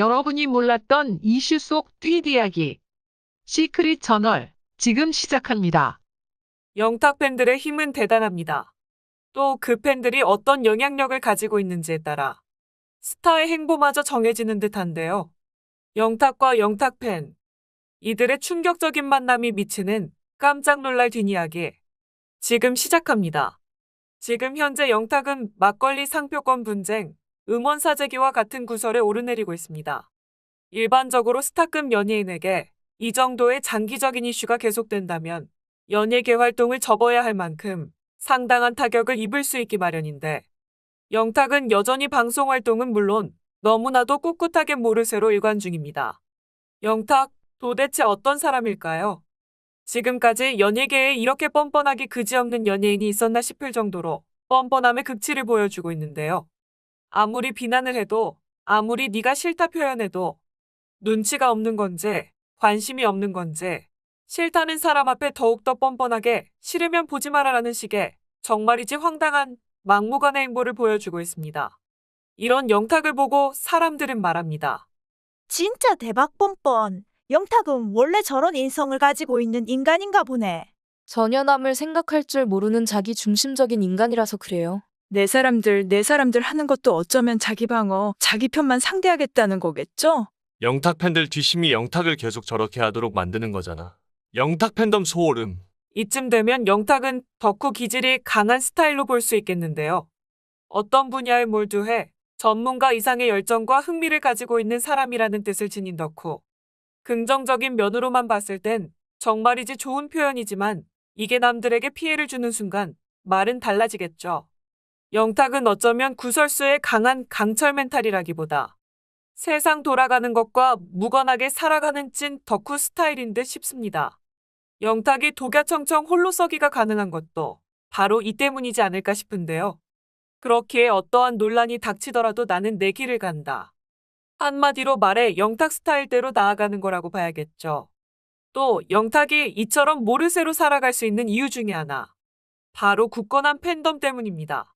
여러분이 몰랐던 이슈 속 트윗 이야기. 시크릿 저널, 지금 시작합니다. 영탁 팬들의 힘은 대단합니다. 또 그 팬들이 어떤 영향력을 가지고 있는지에 따라 스타의 행보마저 정해지는 듯한데요. 영탁과 영탁 팬. 이들의 충격적인 만남이 미치는 깜짝 놀랄 뒷이야기. 지금 시작합니다. 지금 현재 영탁은 막걸리 상표권 분쟁, 음원 사재기와 같은 구설에 오르내리고 있습니다. 일반적으로 스타급 연예인에게 이 정도의 장기적인 이슈가 계속된다면 연예계 활동을 접어야 할 만큼 상당한 타격을 입을 수 있기 마련인데, 영탁은 여전히 방송 활동은 물론 너무나도 꿋꿋하게 모르쇠로 일관 중입니다. 영탁, 도대체 어떤 사람일까요? 지금까지 연예계에 이렇게 뻔뻔하기 그지없는 연예인이 있었나 싶을 정도로 뻔뻔함의 극치를 보여주고 있는데요. 아무리 비난을 해도, 아무리 네가 싫다 표현해도 눈치가 없는 건지, 관심이 없는 건지, 싫다는 사람 앞에 더욱더 뻔뻔하게 싫으면 보지 마라라는 식의 정말이지 황당한 막무가내 행보를 보여주고 있습니다. 이런 영탁을 보고 사람들은 말합니다. 진짜 대박 뻔뻔. 영탁은 원래 저런 인성을 가지고 있는 인간인가 보네. 전혀 남을 생각할 줄 모르는 자기 중심적인 인간이라서 그래요. 내 사람들 하는 것도 어쩌면 자기 방어, 자기 편만 상대하겠다는 거겠죠? 영탁 팬들 뒷심이 영탁을 계속 저렇게 하도록 만드는 거잖아. 영탁 팬덤 소오름. 이쯤 되면 영탁은 덕후 기질이 강한 스타일로 볼 수 있겠는데요. 어떤 분야에 몰두해 전문가 이상의 열정과 흥미를 가지고 있는 사람이라는 뜻을 지닌 덕후. 긍정적인 면으로만 봤을 땐 정말이지 좋은 표현이지만 이게 남들에게 피해를 주는 순간 말은 달라지겠죠. 영탁은 어쩌면 구설수의 강한 강철 멘탈이라기보다 세상 돌아가는 것과 무관하게 살아가는 찐 덕후 스타일인 듯 싶습니다. 영탁이 독야청청 홀로 서기가 가능한 것도 바로 이 때문이지 않을까 싶은데요. 그렇기에 어떠한 논란이 닥치더라도 나는 내 길을 간다. 한마디로 말해 영탁 스타일대로 나아가는 거라고 봐야겠죠. 또 영탁이 이처럼 모르쇠로 살아갈 수 있는 이유 중에 하나. 바로 굳건한 팬덤 때문입니다.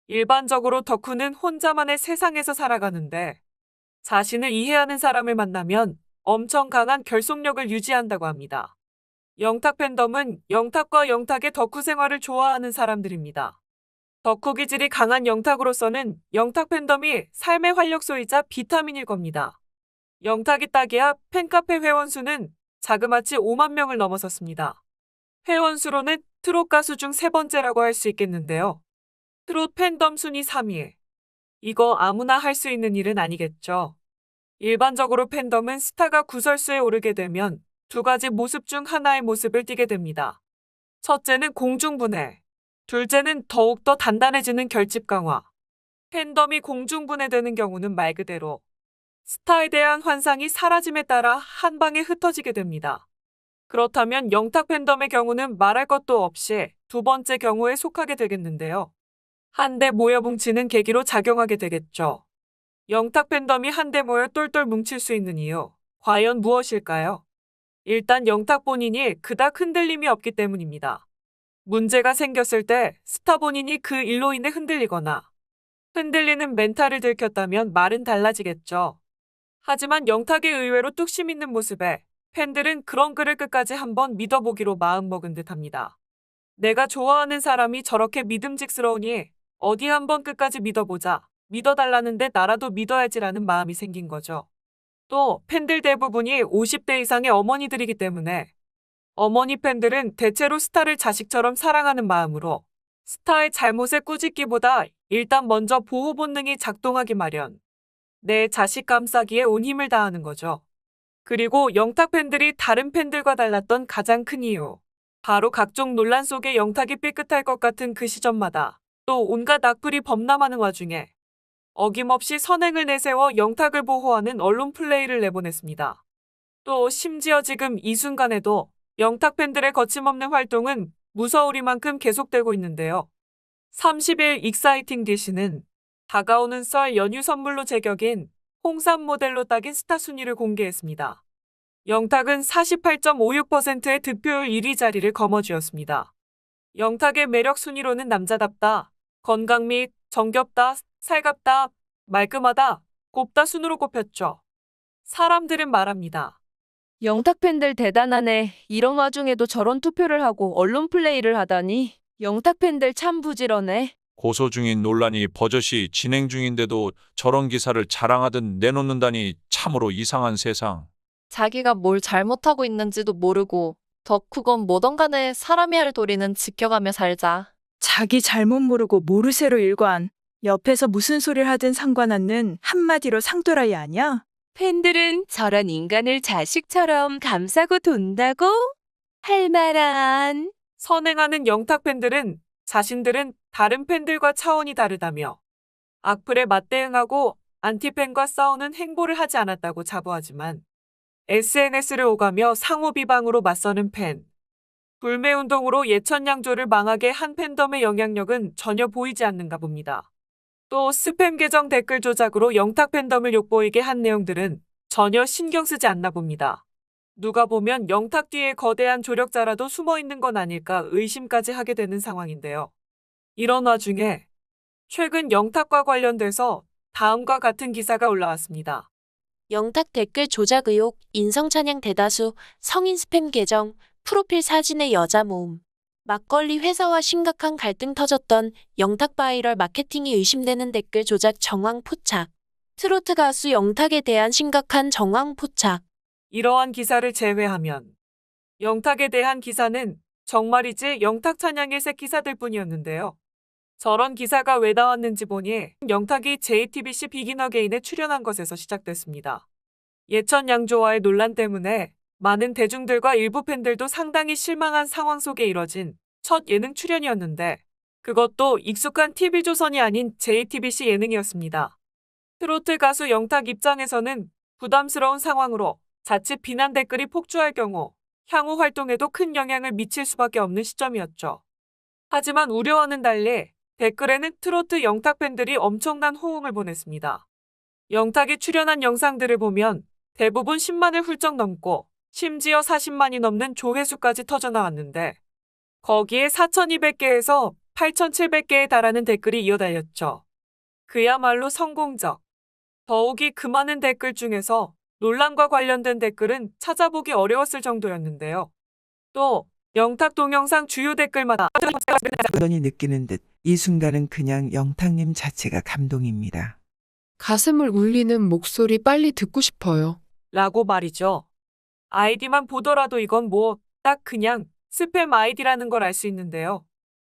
일반적으로 덕후는 혼자만의 세상에서 살아가는데 자신을 이해하는 사람을 만나면 엄청 강한 결속력을 유지한다고 합니다. 영탁 팬덤은 영탁과 영탁의 덕후 생활을 좋아하는 사람들입니다. 덕후 기질이 강한 영탁으로서는 영탁 팬덤이 삶의 활력소이자 비타민일 겁니다. 영탁이 딱이야 팬카페 회원수는 자그마치 5만 명을 넘어섰습니다. 회원수로는 트롯 가수 중 세 번째라고 할 수 있겠는데요. 트롯 팬덤 순위 3위. 이거 아무나 할 수 있는 일은 아니겠죠. 일반적으로 팬덤은 스타가 구설수에 오르게 되면 두 가지 모습 중 하나의 모습을 띠게 됩니다. 첫째는 공중분해. 둘째는 더욱더 단단해지는 결집 강화. 팬덤이 공중분해되는 경우는 말 그대로 스타에 대한 환상이 사라짐에 따라 한 방에 흩어지게 됩니다. 그렇다면 영탁 팬덤의 경우는 말할 것도 없이 두 번째 경우에 속하게 되겠는데요. 한데 모여 뭉치는 계기로 작용하게 되겠죠. 영탁 팬덤이 한데 모여 똘똘 뭉칠 수 있는 이유, 과연 무엇일까요? 일단 영탁 본인이 그닥 흔들림이 없기 때문입니다. 문제가 생겼을 때 스타 본인이 그 일로 인해 흔들리거나 흔들리는 멘탈을 들켰다면 말은 달라지겠죠. 하지만 영탁의 의외로 뚝심 있는 모습에 팬들은 그런 그를 끝까지 한번 믿어보기로 마음먹은 듯합니다. 내가 좋아하는 사람이 저렇게 믿음직스러우니 어디 한번 끝까지 믿어보자. 믿어달라는데 나라도 믿어야지라는 마음이 생긴 거죠. 또 팬들 대부분이 50대 이상의 어머니들이기 때문에 어머니 팬들은 대체로 스타를 자식처럼 사랑하는 마음으로 스타의 잘못에 꾸짖기보다 일단 먼저 보호 본능이 작동하기 마련. 내 자식 감싸기에 온 힘을 다하는 거죠. 그리고 영탁 팬들이 다른 팬들과 달랐던 가장 큰 이유. 바로 각종 논란 속에 영탁이 삐끗할 것 같은 그 시점마다 또 온갖 악플이 범람하는 와중에 어김없이 선행을 내세워 영탁을 보호하는 언론 플레이를 내보냈습니다. 또 심지어 지금 이 순간에도 영탁 팬들의 거침없는 활동은 무서우리만큼 계속되고 있는데요. 30일 익사이팅 DC는 다가오는 설 연휴 선물로 제격인 홍삼 모델로 딱인 스타 순위를 공개했습니다. 영탁은 48.56%의 득표율 1위 자리를 거머쥐었습니다. 영탁의 매력 순위로는 남자답다, 건강 및 정겹다, 살갑다, 말끔하다, 곱다 순으로 꼽혔죠. 사람들은 말합니다. 영탁 팬들 대단하네. 이런 와중에도 저런 투표를 하고 언론 플레이를 하다니. 영탁 팬들 참 부지런해. 고소 중인 논란이 버젓이 진행 중인데도 저런 기사를 자랑하듯 내놓는다니 참으로 이상한 세상. 자기가 뭘 잘못하고 있는지도 모르고 덕후건 뭐던 간에 사람이 할 도리는 지켜가며 살자. 자기 잘못 모르고 모르쇠로 일관. 옆에서 무슨 소리를 하든 상관없는 한마디로 상도라이 아니야? 팬들은 저런 인간을 자식처럼 감싸고 돈다고? 할 만한. 선행하는 영탁 팬들은 자신들은 다른 팬들과 차원이 다르다며 악플에 맞대응하고 안티팬과 싸우는 행보를 하지 않았다고 자부하지만 SNS를 오가며 상호 비방으로 맞서는 팬. 불매운동으로 예천양조를 망하게 한 팬덤의 영향력은 전혀 보이지 않는가 봅니다. 또 스팸 계정 댓글 조작으로 영탁 팬덤을 욕보이게 한 내용들은 전혀 신경 쓰지 않나 봅니다. 누가 보면 영탁 뒤에 거대한 조력자라도 숨어 있는 건 아닐까 의심까지 하게 되는 상황인데요. 이런 와중에 최근 영탁과 관련돼서 다음과 같은 기사가 올라왔습니다. 영탁 댓글 조작 의혹, 인성찬양 대다수, 성인 스팸 계정, 프로필 사진의 여자 모음. 막걸리 회사와 심각한 갈등 터졌던 영탁 바이럴 마케팅이 의심되는 댓글 조작 정황 포착. 트로트 가수 영탁에 대한 심각한 정황 포착. 이러한 기사를 제외하면 영탁에 대한 기사는 정말이지 영탁 찬양의 새 기사들 뿐이었는데요. 저런 기사가 왜 나왔는지 보니 영탁이 JTBC 비긴 어게인에 출연한 것에서 시작됐습니다. 예천 양조와의 논란 때문에 많은 대중들과 일부 팬들도 상당히 실망한 상황 속에 이뤄진 첫 예능 출연이었는데 그것도 익숙한 TV조선이 아닌 JTBC 예능이었습니다. 트로트 가수 영탁 입장에서는 부담스러운 상황으로 자칫 비난 댓글이 폭주할 경우 향후 활동에도 큰 영향을 미칠 수밖에 없는 시점이었죠. 하지만 우려와는 달리 댓글에는 트로트 영탁 팬들이 엄청난 호응을 보냈습니다. 영탁이 출연한 영상들을 보면 대부분 10만을 훌쩍 넘고 심지어 40만이 넘는 조회수까지 터져나왔는데 거기에 4,200개에서 8,700개에 달하는 댓글이 이어달렸죠. 그야말로 성공적. 더욱이 그 많은 댓글 중에서 논란과 관련된 댓글은 찾아보기 어려웠을 정도였는데요. 또 영탁 동영상 주요 댓글마다 이 느끼는 듯 이 순간은 그냥 영탁님 자체가 감동입니다. 가슴을 울리는 목소리 빨리 듣고 싶어요. 라고 말이죠. 아이디만 보더라도 이건 뭐 딱 그냥 스팸 아이디라는 걸 알 수 있는데요.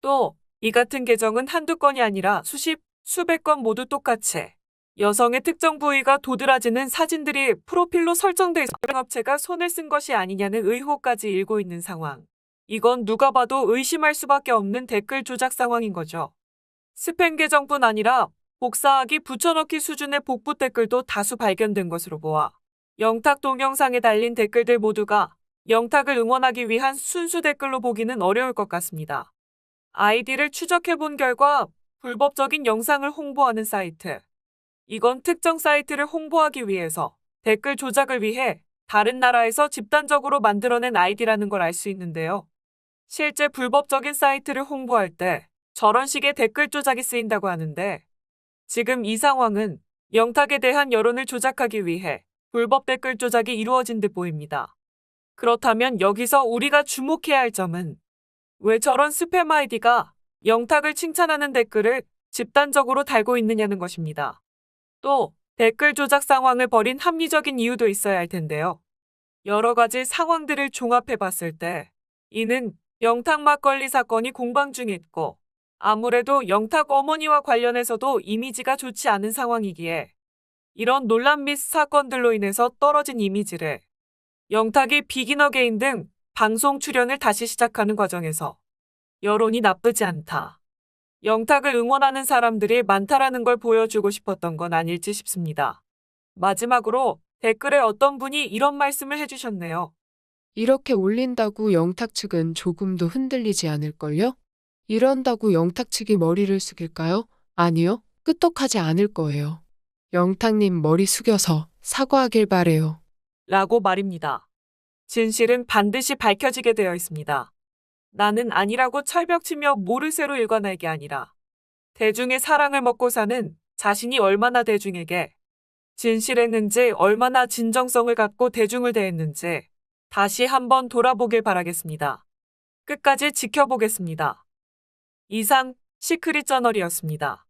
또 이 같은 계정은 한두 건이 아니라 수십, 수백 건 모두 똑같이 여성의 특정 부위가 도드라지는 사진들이 프로필로 설정돼 있어 업체가 손을 쓴 것이 아니냐는 의혹까지 일고 있는 상황. 이건 누가 봐도 의심할 수밖에 없는 댓글 조작 상황인 거죠. 스팸 계정뿐 아니라 복사하기 붙여넣기 수준의 복붙 댓글도 다수 발견된 것으로 보아 영탁 동영상에 달린 댓글들 모두가 영탁을 응원하기 위한 순수 댓글로 보기는 어려울 것 같습니다. 아이디를 추적해본 결과 불법적인 영상을 홍보하는 사이트. 이건 특정 사이트를 홍보하기 위해서 댓글 조작을 위해 다른 나라에서 집단적으로 만들어낸 아이디라는 걸 알 수 있는데요. 실제 불법적인 사이트를 홍보할 때 저런 식의 댓글 조작이 쓰인다고 하는데 지금 이 상황은 영탁에 대한 여론을 조작하기 위해 불법 댓글 조작이 이루어진 듯 보입니다. 그렇다면 여기서 우리가 주목해야 할 점은 왜 저런 스팸 아이디가 영탁을 칭찬하는 댓글을 집단적으로 달고 있느냐는 것입니다. 또 댓글 조작 상황을 벌인 합리적인 이유도 있어야 할 텐데요. 여러 가지 상황들을 종합해 봤을 때 이는 영탁 막걸리 사건이 공방 중에 있고 아무래도 영탁 어머니와 관련해서도 이미지가 좋지 않은 상황이기에 이런 논란 및 사건들로 인해서 떨어진 이미지를 영탁이 비긴 어게인 등 방송 출연을 다시 시작하는 과정에서 여론이 나쁘지 않다. 영탁을 응원하는 사람들이 많다라는 걸 보여주고 싶었던 건 아닐지 싶습니다. 마지막으로 댓글에 어떤 분이 이런 말씀을 해주셨네요. 이렇게 올린다고 영탁 측은 조금도 흔들리지 않을걸요? 이런다고 영탁 측이 머리를 숙일까요? 아니요. 끄떡하지 않을 거예요. 영탁님 머리 숙여서 사과하길 바래요. 라고 말입니다. 진실은 반드시 밝혀지게 되어 있습니다. 나는 아니라고 철벽치며 모르쇠로 일관할 게 아니라 대중의 사랑을 먹고 사는 자신이 얼마나 대중에게 진실했는지 얼마나 진정성을 갖고 대중을 대했는지 다시 한번 돌아보길 바라겠습니다. 끝까지 지켜보겠습니다. 이상 시크릿 저널이었습니다.